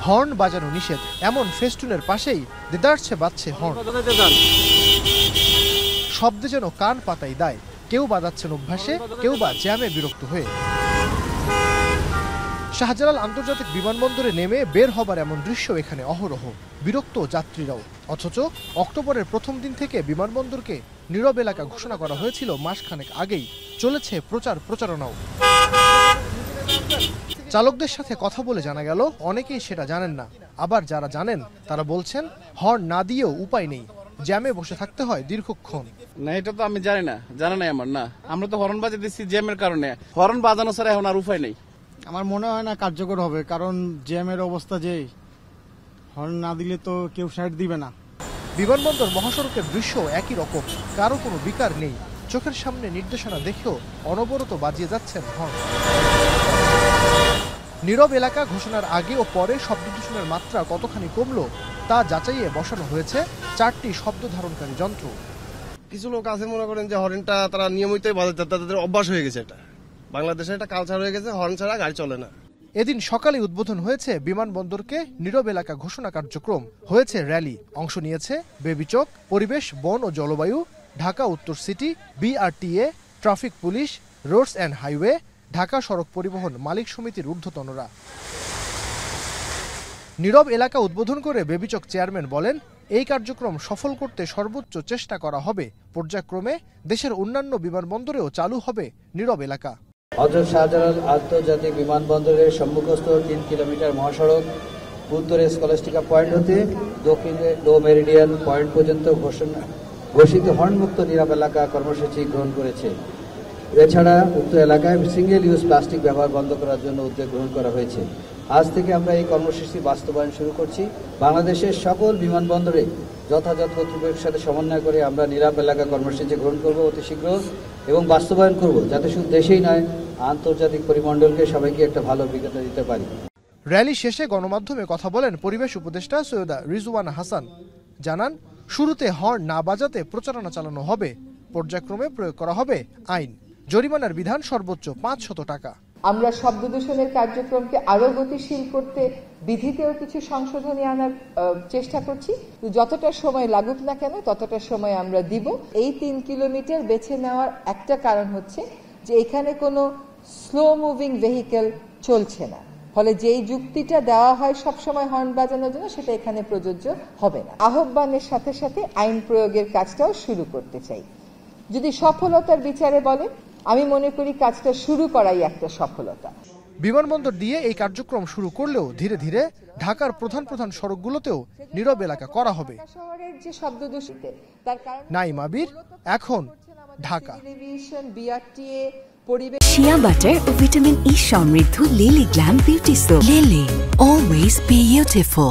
Horn বাজানো নিষেধ, এমন ফেস্টুনের পাশেই দেদারছে বাজছে হর্ন। শব্দে যেন কান পাতাই দায়। কেউ বাজাচ্ছেন অভ্যাসে, কেউ বা জ্যামে বিরক্ত হয়ে। শাহজালাল আন্তর্জাতিক বিমানবন্দরে নেমে বের হবার এমন দৃশ্য এখানে অহরহ। বিরক্ত যাত্রীরাও। অথচ অক্টোবরের প্রথম দিন থেকে বিমানবন্দরকে নীরব এলাকা ঘোষণা করা হয়েছিল মাসখানেক আগেই। চলেছে প্রচারণাও। চালকদের সাথে কথা বলে জানা গেল অনেকেই সেটা জানেন না। আবার যারা জানেন তারা বলছেন হর্ন না দিয়েও উপায় নেই, জ্যামে বসে থাকতে হয় দীর্ঘক্ষণ। না, এটা তো আমি জানি না, জানা নাই আমার। না, আমরা তো হর্ন বাজিয়ে দিচ্ছি জ্যামের কারণে। হর্ন বাজানো ছাড়া এখন আর উপায় নেই। আমার মনে হয় না কার্যকর হবে, কারণ জ্যামের অবস্থা যে, হর্ন না দিলে তো কেউ সাইড দিবে না। বিমানবন্দর মহাসড়কের দৃশ্য একই রকম, কারো কোনো বিকার নেই। চোখের সামনে নির্দেশনা দেখেও অনবরত বাজিয়ে যাচ্ছেন হর্ন। নীরব এলাকা ঘোষণার আগে ও পরে শব্দ দূষণের মাত্রা কতখানি কমলো তা যাচাইয়ে বসানো হয়েছে 4টি শব্দ ধারণকারী যন্ত্র। কিছু লোক আছে মনে করেন যে হর্নটা তারা নিয়মিতই বাজাতে, তাদের অভ্যাস হয়ে গেছে। এটা বাংলাদেশে একটা কালচার হয়ে গেছে, হর্ন ছাড়া গাড়ি চলে না। এদিন সকালে উদ্বোধন হয়েছে বিমানবন্দরকে নীরব এলাকা ঘোষণা কার্যক্রম। হয়েছে র্যালি, অংশ নিয়েছে বেবিচক, পরিবেশ, বন ও জলবায়ু, ঢাকা উত্তর city, BRTA, traffic police, roads and highway, Dhaka সড়ক পরিবহন মালিক সমিতির ঊর্ধ্বতনরা। নীরব এলাকা উদ্বোধন করে বেবিচক চেয়ারম্যান বলেন, এই কার্যক্রম সফল করতে সর্বোচ্চ চেষ্টা করা হবে। পর্যায়ক্রমে দেশের অন্যান্য বিমানবন্দরেও চালু হবে নীরব এলাকা। হযরত শাহজালাল আন্তর্জাতিক বিমানবন্দরের সম্মুখস্থ 3 কিলোমিটার মহাসড়ক উত্তরে স্কলাস্টিকা পয়েন্ট হতে দক্ষিণে লো মেরিডিয়ান পয়েন্ট পর্যন্ত ঘোষিত হর্নমুক্ত নীরব এলাকা কর্মসূচি গ্রহণ করেছে। এছাড়া উক্ত এলাকায় সিঙ্গেল ইউজ প্লাস্টিক ব্যবহার বন্ধ করার জন্য উদ্যোগ গ্রহণ করা হয়েছে। আজ থেকে আমরা এই কর্মসূচি বাস্তবায়ন শুরু করছি। বাংলাদেশের সকল বিমানবন্দরে যথাযথ কর্তৃপক্ষের সাথে সমন্বয় করে আমরা নীরব এলাকা কর্মসূচি গ্রহণ করব অতি শীঘ্র এবং বাস্তবায়ন করব, যাতে শুধু দেশেই নয় আন্তর্জাতিক পরিমণ্ডলকে সবাইকে একটা ভালো অভিজ্ঞতা দিতে পারি। র্যালি শেষে গণমাধ্যমে কথা বলেন পরিবেশ উপদেষ্টা সৈয়দা রিজওয়ানা হাসান। জানান, শুরুতে হর্ন না বাজাতে প্রচারণা চালানো হবে। পর্যায়ক্রমে প্রয়োগ করা হবে আইন। জরিমানার বিধান সর্বোচ্চ 500 টাকা। আমরা শব্দ দূষণের কার্যক্রমকে আরো গতিশীল করতে বিধিতেও কিছু সংশোধনী আনার চেষ্টা করছি। যতটা সময় লাগুক না কেন ততটা সময় আমরা দিব। এই 3 কিলোমিটার বেছে নেওয়ার একটা কারণ হচ্ছে যে এখানে কোনো স্লো মুভিং ভেহিকেল চলছে না, ফলে যেই যুক্তিটা দেওয়া হয় সবসময় হর্ন বাজানোর জন্য সেটা এখানে প্রযোজ্য হবে না। আহ্বানের সাথে সাথে আইন প্রয়োগের কাজটাও শুরু করতে চাই। যদি সফলতার বিচারে বলে, আমি মনে করি কাজটা শুরু করাই একটা সফলতা। বিমানবন্দর দিয়ে এই কার্যক্রম শুরু করলেও ধীরে ধীরে ঢাকার প্রধান প্রধান সড়কগুলোতেও নীরব এলাকা করা হবে। শহরের যে শব্দ দূষিত তার কারণে নাইম আবির, এখন ঢাকা। টেলিভিশন, বিআরটিএ, পরিবেশ। শিয়া বাটার ও ভিটামিন ই সমৃদ্ধ lily glam beauty soap. Lily, always beautiful.